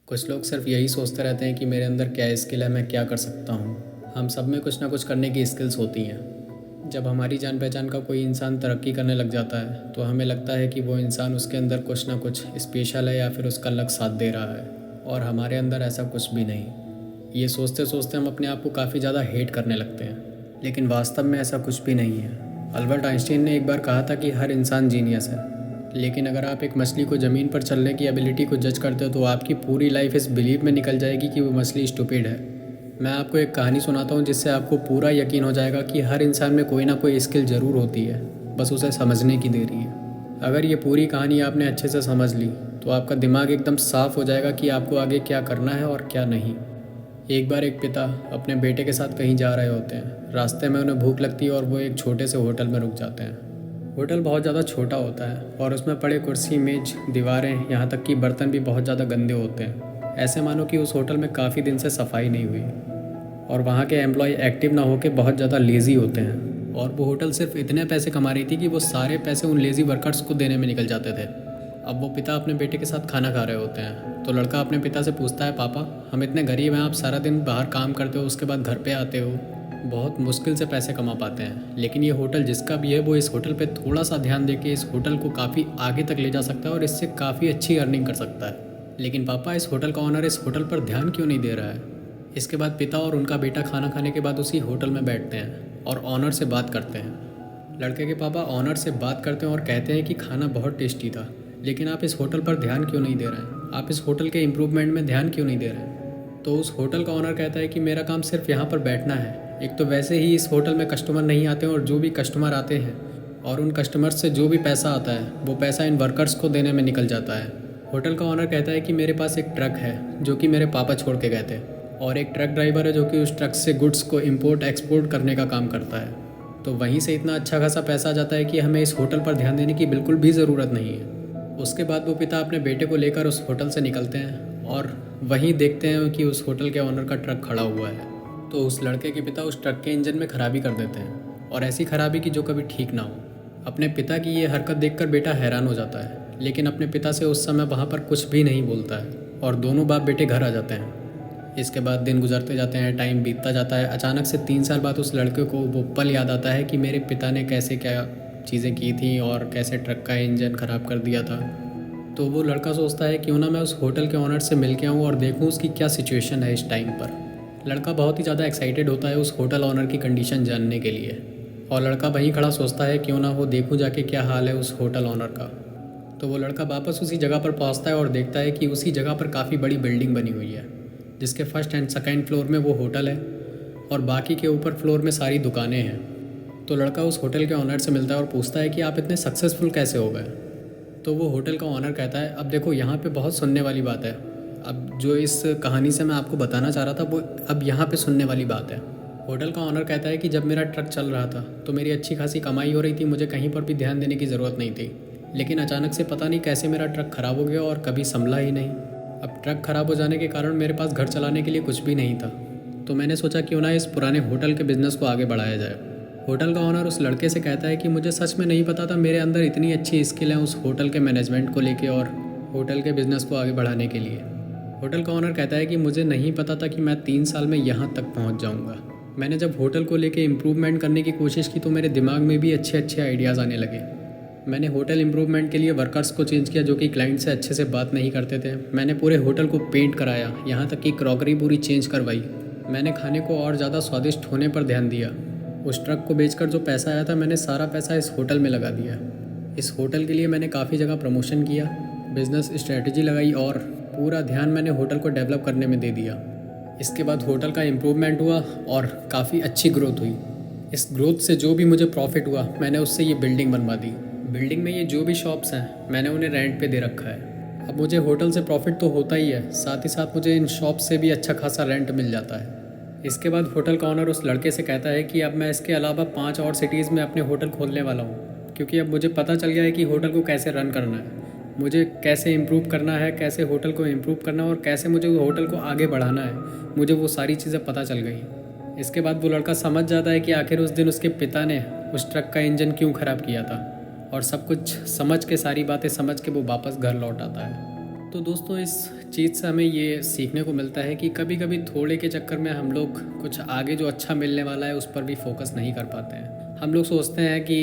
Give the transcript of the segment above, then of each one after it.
कुछ लोग सिर्फ यही सोचते रहते हैं कि मेरे अंदर क्या स्किल है, मैं क्या कर सकता हूँ। हम सब में कुछ ना कुछ करने की स्किल्स होती हैं। जब हमारी जान पहचान का कोई इंसान तरक्की करने लग जाता है तो हमें लगता है कि वो इंसान उसके अंदर कुछ ना कुछ स्पेशल है या फिर उसका लक साथ दे रहा है, और हमारे अंदर ऐसा कुछ भी नहीं। ये सोचते सोचते हम अपने आप को काफ़ी ज़्यादा हेट करने लगते हैं, लेकिन वास्तव में ऐसा कुछ भी नहीं है। अल्बर्ट आइंस्टीन ने एक बार कहा था कि हर इंसान जीनियस है, लेकिन अगर आप एक मछली को ज़मीन पर चलने की एबिलिटी को जज करते हो तो आपकी पूरी लाइफ इस बिलीव में निकल जाएगी कि वो मछली स्टूपिड है। मैं आपको एक कहानी सुनाता हूँ जिससे आपको पूरा यकीन हो जाएगा कि हर इंसान में कोई ना कोई स्किल ज़रूर होती है, बस उसे समझने की देरी है। अगर ये पूरी कहानी आपने अच्छे से समझ ली तो आपका दिमाग एकदम साफ हो जाएगा कि आपको आगे क्या करना है और क्या नहीं। एक बार एक पिता अपने बेटे के साथ कहीं जा रहे होते हैं। रास्ते में उन्हें भूख लगती है और वो एक छोटे से होटल में रुक जाते हैं। होटल बहुत ज़्यादा छोटा होता है और उसमें पड़े कुर्सी, मेज, दीवारें, यहाँ तक कि बर्तन भी बहुत ज़्यादा गंदे होते हैं। ऐसे मानो कि उस होटल में काफ़ी दिन से सफाई नहीं हुई, और वहाँ के एम्प्लॉय एक्टिव ना होकर बहुत ज़्यादा लेज़ी होते हैं। और वो होटल सिर्फ इतने पैसे कमा रही थी कि वो सारे पैसे उन लेज़ी वर्कर्स को देने में निकल जाते थे। अब वो पिता अपने बेटे के साथ खाना खा रहे होते हैं तो लड़का अपने पिता से पूछता है, पापा हम इतने गरीब हैं, आप सारा दिन बाहर काम करते हो, उसके बाद घर पे आते हो, बहुत मुश्किल से पैसे कमा पाते हैं, लेकिन ये होटल जिसका भी है वो इस होटल पे थोड़ा सा ध्यान दे के इस होटल को काफ़ी आगे तक ले जा सकता है और इससे काफ़ी अच्छी अर्निंग कर सकता है। लेकिन पापा इस होटल का ऑनर इस होटल पर ध्यान क्यों नहीं दे रहा है। इसके बाद पिता और उनका बेटा खाना खाने के बाद उसी होटल में बैठते हैं और ऑनर से बात करते हैं। लड़के के पापा ऑनर से बात करते हैं और कहते हैं कि खाना बहुत टेस्टी था, लेकिन आप इस होटल पर ध्यान क्यों नहीं दे रहे हैं, आप इस होटल के इम्प्रूवमेंट में ध्यान क्यों नहीं दे रहे हैं। तो उस होटल का ऑनर कहता है कि मेरा काम सिर्फ यहाँ पर बैठना है। एक तो वैसे ही इस होटल में कस्टमर नहीं आते हैं, और जो भी कस्टमर आते हैं और उन कस्टमर्स से जो भी पैसा आता है वो पैसा इन वर्कर्स को देने में निकल जाता है। होटल का ऑनर कहता है कि मेरे पास एक ट्रक है जो कि मेरे पापा छोड़ के गए थे, और एक ट्रक ड्राइवर है जो कि उस ट्रक से गुड्स को इम्पोर्ट एक्सपोर्ट करने का काम करता है। तो वहीं से इतना अच्छा खासा पैसा आ जाता है कि हमें इस होटल पर ध्यान देने की बिल्कुल भी ज़रूरत नहीं है। उसके बाद वो पिता अपने बेटे को लेकर उस होटल से निकलते हैं और वहीं देखते हैं कि उस होटल के ऑनर का ट्रक खड़ा हुआ है। तो उस लड़के के पिता उस ट्रक के इंजन में खराबी कर देते हैं, और ऐसी खराबी की जो कभी ठीक ना हो। अपने पिता की ये हरकत देखकर बेटा हैरान हो जाता है, लेकिन अपने पिता से उस समय वहाँ पर कुछ भी नहीं बोलता है, और दोनों बाप बेटे घर आ जाते हैं। इसके बाद दिन गुजरते जाते हैं, टाइम बीतता जाता है। अचानक से 3 साल बाद उस लड़के को वो पल याद आता है कि मेरे पिता ने कैसे क्या चीज़ें की थी और कैसे ट्रक का इंजन ख़राब कर दिया था। तो वो लड़का सोचता है क्यों ना मैं उस होटल के ऑनर से मिल के आऊँ और देखूँ उसकी क्या सिचुएशन है इस टाइम पर। लड़का बहुत ही ज़्यादा एक्साइटेड होता है उस होटल ऑनर की कंडीशन जानने के लिए, और लड़का वहीं खड़ा सोचता है क्यों ना वो देखूँ जाके क्या हाल है उस होटल ऑनर का। तो वो लड़का वापस उसी जगह पर पहुँचता है और देखता है कि उसी जगह पर काफ़ी बड़ी बिल्डिंग बनी हुई है, जिसके फर्स्ट एंड सेकेंड फ्लोर में वो होटल है और बाकी के ऊपर फ्लोर में सारी दुकानें हैं। तो लड़का उस होटल के ऑनर से मिलता है और पूछता है कि आप इतने सक्सेसफुल कैसे हो गए। तो वो होटल का ऑनर कहता है, अब देखो यहाँ पे बहुत सुनने वाली बात है। अब जो इस कहानी से मैं आपको बताना चाह रहा था वो अब यहाँ पे सुनने वाली बात है। होटल का ऑनर कहता है कि जब मेरा ट्रक चल रहा था तो मेरी अच्छी खासी कमाई हो रही थी, मुझे कहीं पर भी ध्यान देने की ज़रूरत नहीं थी। लेकिन अचानक से पता नहीं कैसे मेरा ट्रक ख़राब हो गया और कभी संभला ही नहीं। अब ट्रक ख़राब हो जाने के कारण मेरे पास घर चलाने के लिए कुछ भी नहीं था। तो मैंने सोचा क्यों ना इस पुराने होटल के बिज़नेस को आगे बढ़ाया जाए। होटल का ऑनर उस लड़के से कहता है कि मुझे सच में नहीं पता था मेरे अंदर इतनी अच्छी स्किल है उस होटल के मैनेजमेंट को लेके और होटल के बिज़नेस को आगे बढ़ाने के लिए। होटल का ऑनर कहता है कि मुझे नहीं पता था कि मैं 3 साल में यहाँ तक पहुँच जाऊँगा। मैंने जब होटल को लेके इम्प्रूवमेंट करने की कोशिश की तो मेरे दिमाग में भी अच्छे अच्छे आइडियाज़ आने लगे। मैंने होटल इम्प्रूवमेंट के लिए वर्कर्स को चेंज किया जो कि क्लाइंट से अच्छे से बात नहीं करते थे। मैंने पूरे होटल को पेंट कराया, यहाँ तक कि क्रॉकरी पूरी चेंज करवाई। मैंने खाने को और ज़्यादा स्वादिष्ट होने पर ध्यान दिया। उस ट्रक को बेचकर जो पैसा आया था मैंने सारा पैसा इस होटल में लगा दिया। इस होटल के लिए मैंने काफ़ी जगह प्रमोशन किया, बिजनेस स्ट्रेटजी लगाई और पूरा ध्यान मैंने होटल को डेवलप करने में दे दिया। इसके बाद होटल का इम्प्रूवमेंट हुआ और काफ़ी अच्छी ग्रोथ हुई। इस ग्रोथ से जो भी मुझे प्रॉफिट हुआ मैंने उससे ये बिल्डिंग बनवा दी। बिल्डिंग में ये जो भी शॉप्स हैं मैंने उन्हें रेंट पे दे रखा है। अब मुझे होटल से प्रॉफिट तो होता ही है, साथ ही साथ मुझे इन शॉप से भी अच्छा खासा रेंट मिल जाता है। इसके बाद होटल का ऑनर उस लड़के से कहता है कि अब मैं इसके अलावा 5 और सिटीज़ में अपने होटल खोलने वाला हूँ, क्योंकि अब मुझे पता चल गया है कि होटल को कैसे रन करना है, मुझे कैसे इम्प्रूव करना है, कैसे होटल को इम्प्रूव करना है और कैसे मुझे होटल को आगे बढ़ाना है। मुझे वो सारी चीज़ें पता चल गई। इसके बाद वो लड़का समझ जाता है कि आखिर उस दिन उसके पिता ने उस ट्रक का इंजन क्यों ख़राब किया था, और सब कुछ समझ के, सारी बातें समझ के वो वापस घर लौट आता है। तो दोस्तों इस चीज़ से हमें ये सीखने को मिलता है कि कभी कभी थोड़े के चक्कर में हम लोग कुछ आगे जो अच्छा मिलने वाला है उस पर भी फोकस नहीं कर पाते हैं। हम लोग सोचते हैं कि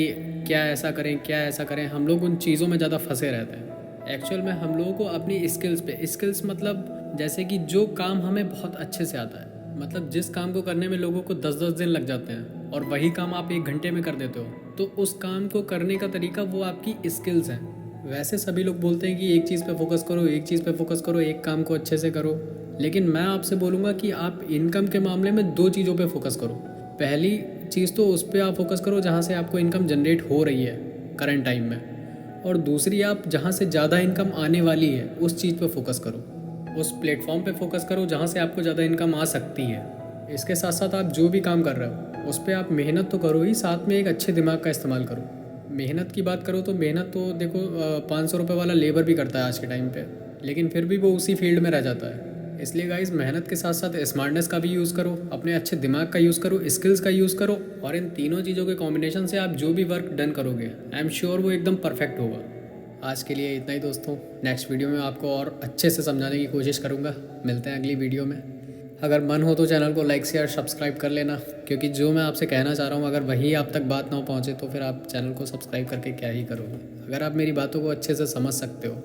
क्या ऐसा करें क्या ऐसा करें, हम लोग उन चीज़ों में ज़्यादा फंसे रहते हैं। एक्चुअल में हम लोगों को अपनी स्किल्स मतलब जैसे कि जो काम हमें बहुत अच्छे से आता है, मतलब जिस काम को करने में लोगों को 10-10 दिन लग जाते हैं और वही काम आप 1 घंटे में कर देते हो, तो उस काम को करने का तरीका वो आपकी स्किल्स हैं। वैसे सभी लोग बोलते हैं कि एक चीज़ पे फोकस करो, एक चीज़ पे फोकस करो, एक काम को अच्छे से करो, लेकिन मैं आपसे बोलूँगा कि आप इनकम के मामले में 2 चीज़ों पे फोकस करो। पहली चीज़ तो उस पर आप फोकस करो जहाँ से आपको इनकम जनरेट हो रही है करंट टाइम में, और दूसरी आप जहाँ से ज़्यादा इनकम आने वाली है उस चीज़ पे फोकस करो, उस प्लेटफॉर्म पे फोकस करो जहाँ से आपको ज़्यादा इनकम आ सकती है। इसके साथ साथ आप जो भी काम कर रहे हो उस पर आप मेहनत तो करो ही, साथ में एक अच्छे दिमाग का इस्तेमाल करो। मेहनत की बात करो तो मेहनत तो देखो 500 रुपये वाला लेबर भी करता है आज के टाइम पे, लेकिन फिर भी वो उसी फील्ड में रह जाता है। इसलिए गाइस मेहनत के साथ साथ स्मार्टनेस का भी यूज़ करो, अपने अच्छे दिमाग का यूज़ करो, स्किल्स का यूज़ करो, और इन तीनों चीज़ों के कॉम्बिनेशन से आप जो भी वर्क डन करोगे आई एम श्योर वो एकदम परफेक्ट होगा। आज के लिए इतना ही दोस्तों, नेक्स्ट वीडियो में आपको और अच्छे से समझाने की कोशिश करूँगा। मिलते हैं अगली वीडियो में। अगर मन हो तो चैनल को लाइक शेयर सब्सक्राइब कर लेना, क्योंकि जो मैं आपसे कहना चाह रहा हूँ अगर वही आप तक बात ना पहुँचे तो फिर आप चैनल को सब्सक्राइब करके क्या ही करोगे। अगर आप मेरी बातों को अच्छे से समझ सकते हो,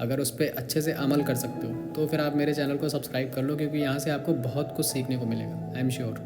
अगर उस पर अच्छे से अमल कर सकते हो, तो फिर आप मेरे चैनल को सब्सक्राइब कर लो, क्योंकि यहाँ से आपको बहुत कुछ सीखने को मिलेगा आई एम श्योर।